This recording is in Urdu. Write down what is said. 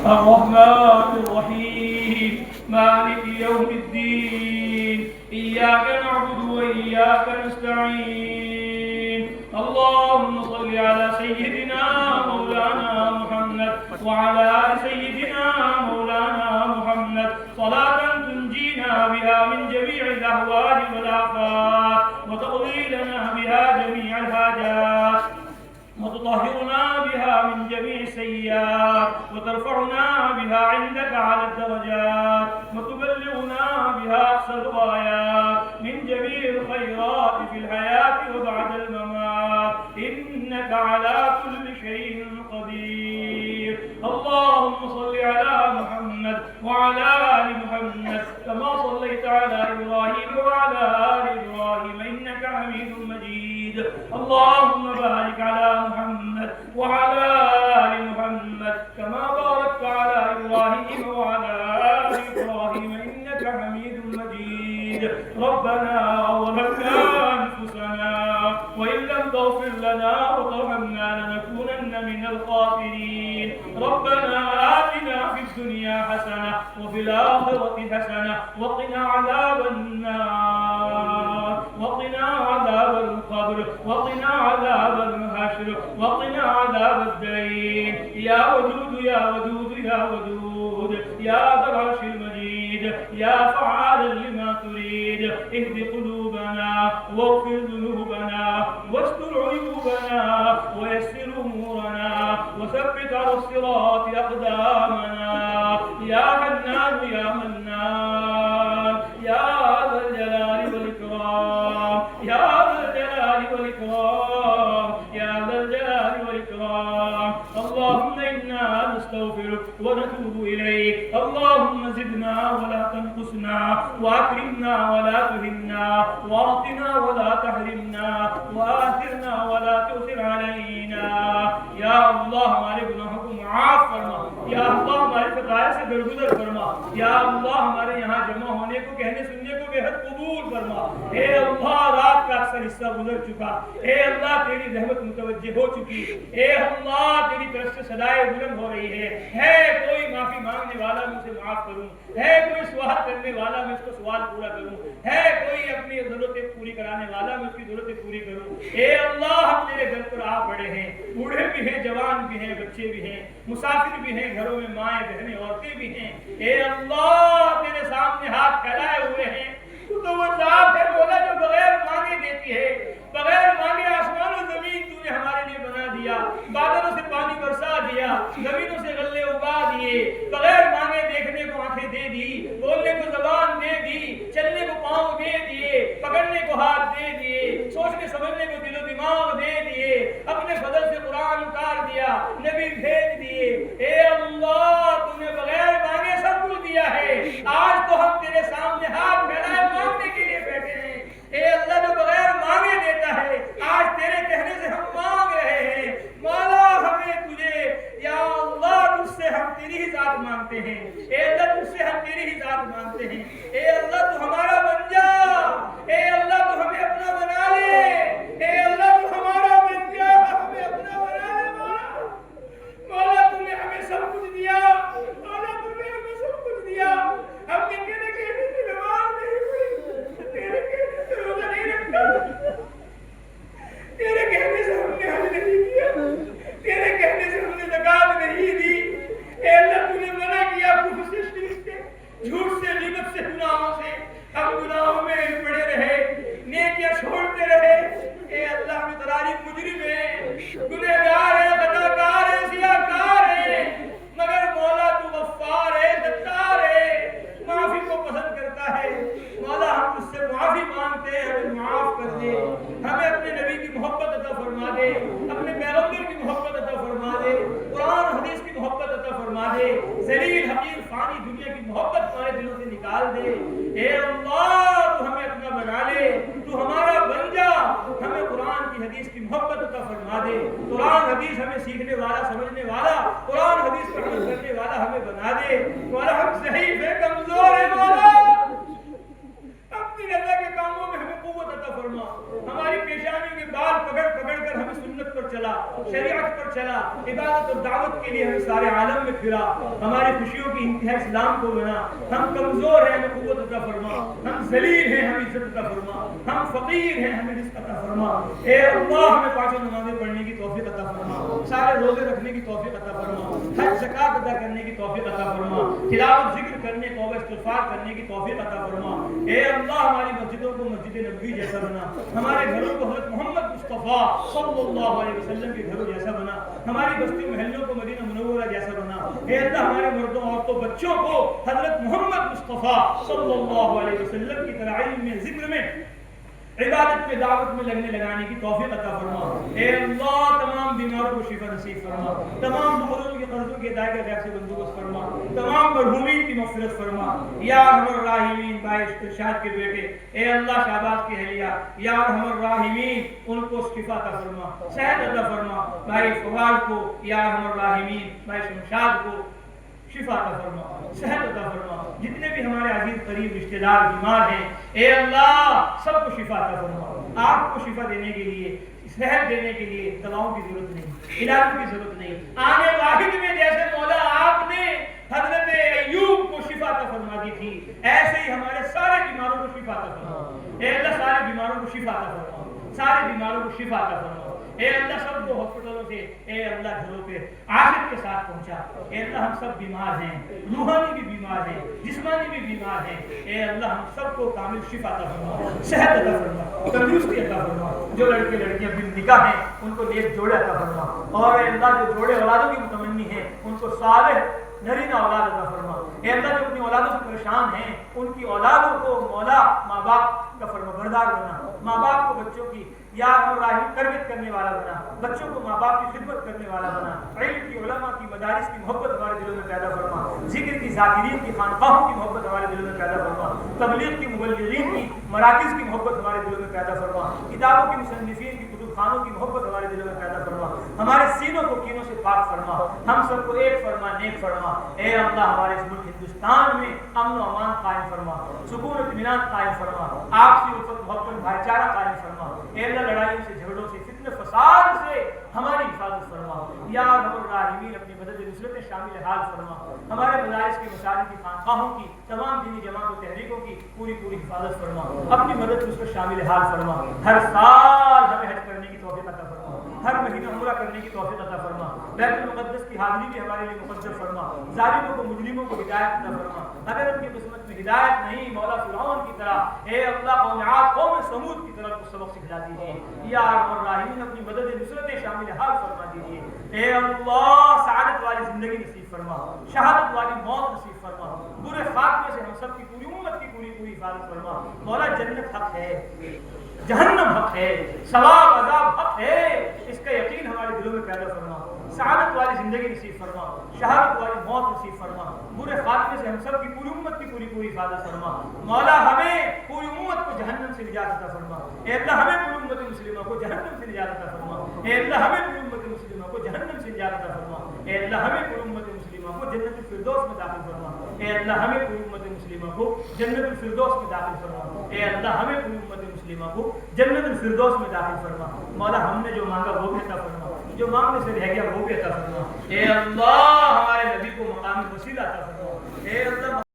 الرحمن الرحيم مالك يوم الدين إياك نعبد وإياك نستعين اللهم صل على سيدنا مولانا محمد وعلى آل سيدنا مولانا محمد صلاة تنجينا بها من جميع الأهوال والآفات وتقضي لنا بها جميع الحاجات وتطهرنا بها من جميع السيئات وترفعنا بها عندك على الدرجات وتبلغنا بها أقصى الغايات من جميع الخيرات في الحياة وبعد الممات إنك على كل شيء قدير. اللهم صل على محمد وعلى آل محمد كما صليت على إبراهيم وعلى آل إبراهيم إنك حميد مجيد. اللهم بارك على محمد وعلى آل محمد كما باركت على إبراهيم وعلى آل إبراهيم إنك حميد مجيد. ربنا ظلمنا أنفسنا وإن لم تغفر لنا وترحمنا لنكونن من الخاسرين. ربنا آتنا في الدنيا حسنة وفي الآخرة حسنة وقنا عذاب النار وقنا عذاب القبر وقنا عذاب الحشر وقنا عذاب الدين. يا ودود يا ودود يا ودود يا ذا العرش المجيد يا فعالا لما تريد اهد قلوبنا واغفر ذنوبنا واستر عيوبنا ويسر امورنا وثبت على الصراط اقدامنا يا حنان يا منان يا ذا الجلال والاكرام يا ذا الجلال والاكرام يا ذا الجلال والاكرام. اللهم انا نستغفرك ونتوب اليك. اللهم زدنا ولا تنقصنا واكرمنا ولا تهنا واعطنا ولا تحرمنا واثرنا ولا تؤثر علينا. یا اللہ ہمارے گناہوں کو معاف فرما. یا اللہ ہمارے خطایا سے درگزر فرما. یا اللہ ہمارے یہاں جمع ہونے کو کہنے سننے کو بے حد قبول فرما. اے اللہ رات کا اکثر حصہ گزر چکا. اے اللہ تیری رحمت متوجہ ہو چکی. اے اللہ تیری طرف سے صدائے بلند ہو رہی ہے کوئی معافی مانگنے والا میں اسے معاف کروں, ہے کوئی سوال کرنے والا میں اس کو سوال پورا کروں, ہے کوئی اپنی ضرورتیں پوری کرانے والا میں اس کی ضرورتیں پوری کروں. اے اللہ ہم تیرے گھر پر آ پڑے ہیں, بوڑھے بھی ہیں, جوان بھی ہیں, بچے بھی ہیں, مسافر بھی ہیں, گھروں میں مائیں بہنیں عورتیں بھی ہیں. اے اللہ تیرے سامنے ہاتھ پھیلائے ہوئے ہیں. تو وہ ذات ہے مولا جو بغیر مانگے دیتی ہے. بغیر مانگے آسمان و زمین تو نے ہمارے لیے بنا دیا, بادلوں سے پانی برسا دیا, زمینوں سے غلے اگا دیے, بغیر مانگے دیکھنے کو آنکھیں دے دی, بولنے کو زبان دے دی, چلنے کو پاؤں دے دیے, پکڑنے کو ہاتھ دے دیے, سوچنے سمجھنے کو دل و دماغ دے دیے, اپنے فضل سے قرآن اتار دیا, نبی بھیج دیے. اے اللہ تم نے بغیر مانگے سب کچھ دیا ہے. آج تو ہم تیرے سامنے ہاتھ پھیلائے مانگنے کے لیے بیٹھے ہیں. اے اللہ جو بغیر مانگے دیتا ہے, آج تیرے کہنے سے ہم مانگ رہے ہیں. مولا ہمیں تجھے, یا اللہ تجھ سے ہم تیری ہی ذات مانگتے ہیں. اے اللہ تجھ سے ہم تیری ہی ذات مانگتے ہیں. اے اللہ تو ہمارا بن جا. اے اللہ تو ہمیں اپنا بنا لے. اے اللہ تو ہمارا بن جا, ہمیں اپنا بنا لے. مولا مولا تو نے ہمیں سب کچھ دیا. مولا تو نے ہمیں سب کچھ دیا. ہم نے تیرے کہنے سے نماز نہیں ہوئی, تیرے کہنے سے روزہ نہیں رکھا, تیرے کہنے سے ہم نے حج نہیں کیا, تیرے کہنے سے ہم نے زکات نہیں دی. اے اللہ تو نے منع کیا کفر سے, شرک سے, جھوٹ سے, غیبت سے, گناہوں سے. ہم گناہوں میں پڑے رہے, نیکیاں چھوڑتے رہے. اے اللہ ہم تراری مجرم ہیں, گنہگار ہیں, خطاکار ہیں, سیاہکار ہیں, مگر مولا تو غفار ہے, ستار ہے, معافی کو پسند کرتا ہے. مولا ہم اس سے معافی مانگتے ہیں, ہمیں معاف کر دے. ہمیں اپنے نبی کی محبت عطا فرما دے, اپنے پیغمبر کی محبت عطا فرما دے, قرآن حدیث کی محبت عطا فرما دے. ذلیل حقیر فانی دنیا کی محبت ہمارے دلوں سے نکال دے. اے اللہ تو ہمیں اپنا بنا لے, تو ہمارا بن جا. ہمیں قرآن کی حدیث کی محبت عطا فرما دے. قرآن حدیث ہمیں سیکھنے والا, سمجھنے والا, قرآن حدیث پر عمل کرنے والا ہمیں بنا دے. مولا ہم ضعیف ہیں, کمزور ہیں. مولا اپنی رضا کے کاموں میں ہمیں قوت عطا فرما. ہماری پیشانی کے بال پکڑ پکڑ کر ہمیں سنت پر چلا, شریعت پر چلا, عبادت اور دعوت کے لیے ہمیں سارے سارے عالم میں پھرا، ہماری خوشیوں کی انتہا اسلام کو بنا. ہم کمزور ہیں، ہمیں قوت عطا فرما. ہم ذلیل ہیں، ہمیں عزت عطا فرما. ہم فقیر ہیں، ہمیں رزق عطا فرما. اے اللہ ہمیں پانچوں نمازیں پڑھنے کی توفیق عطا فرما، سارے روزے رکھنے کی توفیق عطا فرما، حج زکات ادا کرنے کی توفیق عطا فرما، تلاوت ذکر کرنے توبہ استغفار کرنے کی توفیق عطا فرما. اے اللہ ہماری مسجدوں کو مسجد نبوی جیسا بنا، ہمارے گھروں کو حضرت محمد مصطفیٰ صلی اللہ علیہ وسلم کے گھروں جیسا بنا، ہماری بستی محلوں کو مدینہ منورہ جیسا بنا. اے اللہ ہمارے مردوں عورتوں بچوں کو حضرت محمد مصطفیٰ صلی اللہ علیہ وسلم کی طرح علم میں، ذکر میں، عبادت میں، دعوت میں لگانے کی توفیق عطا فرما. اے اللہ تمام بیماروں کو شفا نصیب فرما، تمام بزرگوں کے قرضوں کے ادائیگی غیب سے بندوبست فرما، تمام مرحومین کی مغفرت فرما. یا ارحم الراحمین بھائی ارشاد کے بیٹے اے اللہ شہباز کی اہلیہ، یا ارحم الراحمین ان کو شفا عطا فرما، صحت عطا فرما. بھائی فواد کو یا ارحم الراحمین بھائی شمشاد کو شفا عطا فرما، صحت عطا فرما. جتنے بھی ہمارے عزیز قریب رشتہ دار بیمار ہیں اے اللہ سب کو شفا عطا فرما. آپ کو شفا دینے کے لیے، صحت دینے کے لیے دواؤں کی ضرورت نہیں، علاج کی ضرورت نہیں. آنے واحد میں جیسے مولا آپ نے حضرت ایوب کو شفا عطا فرما دی تھی، ایسے ہی ہمارے سارے بیماروں کو شفا عطا فرما. اے اللہ سارے بیماروں کو شفا عطا فرما، سارے بیماروں کو شفا عطا فرما. اے اللہ سب کو ہاسپٹلوں سے اے اللہ گھروں پہ عافیت کے ساتھ پہنچا. اے اللہ ہم سب بیمار ہیں، روحانی بھی بیمار ہیں، جسمانی بھی بیمار ہیں. اے اللہ ہم سب کو کامل شفا عطا فرما، صحت عطا فرما، تندرستی عطا فرما. جو لڑکے لڑکیاں بن نکاح ہیں ان کو نیک جوڑے عطا فرما، اور اے اللہ جو جوڑے اولادوں کی متمنی ہیں ان کو صالح نرینہ اولاد عطا فرما. اے اللہ جو اپنی اولادوں سے پریشان ہیں ان کی اولادوں کو مولا ماں باپ کا فرما بردار بنا، ماں باپ کو بچوں کی یا راہی تربیت کرنے والا بنا، بچوں کو ماں باپ کی خدمت کرنے والا بنا. علم کی، علماء کی، مدارس کی محبت ہمارے دلوں میں پیدا فرما، ذکر کی، ذاکرین کی، خانقاہوں کی محبت ہمارے دلوں میں پیدا فرما، تبلیغ کی، مبلغین کی، مراکز کی محبت ہمارے دلوں میں پیدا فرما، کتابوں کی، مصنفین کی، کتب خانوں کی محبت ہمارے دلوں میں پیدا فرما. ہمارے سینوں کو کینوں سے پاک فرما، ہم سب کو ایک فرما، نیک فرما. اے اللہ ہمارے اس ملک ہندوستان میں امن و امان قائم فرما، سکون و اطمینان قائم فرما، آپسی الفت محبت بھائی چارہ قائم فرما. اے اللہ لڑائیوں سے، جھگڑوں سے، فتنہ فساد سے ہماری حفاظت فرما. یا رب الراحمین اپنی مدد نصرت شامل حال فرما. ہمارے مدارس کی، مساجد کی، خانقاہوں کی، تمام دینی جماعتوں تحریکوں کی پوری حفاظت فرما، اپنی مدد نصرت شامل حال فرما. ہر سال ہمیں حج کرنے کی توفیق عطا فرما، ہر مہینہ عمرہ کرنے کی توفیق عطا فرما. بیت المقدس کی حاضری بھی ہمارے لیے مقدس فرما. ظالموں کو، مجرموں کو ہدایت عطا فرما. اگر ان کی قسمت میں ہدایت نہیں، مولا فرعون کی طرح اے اللہ قوم عاد، قوم سمود کی طرح کو سبق سکھلا دیجیے. یا ارحم الراحمین اپنی مدد نصرت شامل حال فرما دیجیے. اے اللہ سعادت والی زندگی نصیب فرما، شہادت والی موت نصیب فرما. برے خاتمے سے ہم سب کی، پوری امت کی پوری حفاظت فرما. مولا جنت حق ہے، جہنم حق ہے، ثواب عذاب حق ہے، اس کا یقین ہمارے دلوں میں پیدا فرما. سعادت والی زندگی نصیب فرما، شہادت والی موت نصیب فرما. برے خاتمے سے ہم سب کی، پوری امت کی پوری حفاظت فرما. مولا ہمیں پوری امت کو جہنم سے نجات عطا فرما. اے اللہ ہمیں پوری امت مسلمہ کو جہنم سے نجات عطا فرما. اے اللہ ہمیں پوری امت مسلمہ کو جہنم سے نجات عطا فرما. اے اللہ ہمیں پوری امت مسلمہ کو جنت الفردوس میں داخل فرما. اے اللہ ہمیں پوری امت مسلمہ کو جنت الفردوس میں داخل فرما. اے اللہ ہمیں پوری امت مسلمہ کو جنت الفردوس میں داخل فرما. مولا ہم نے جو مانگا وہ بھی عطا فرما، جو مانگنے سے رہ گیا وہ بھی عطا فرما. اے اللہ ہمارے نبی کو مقام وسیلہ عطا فرما. اے اللہ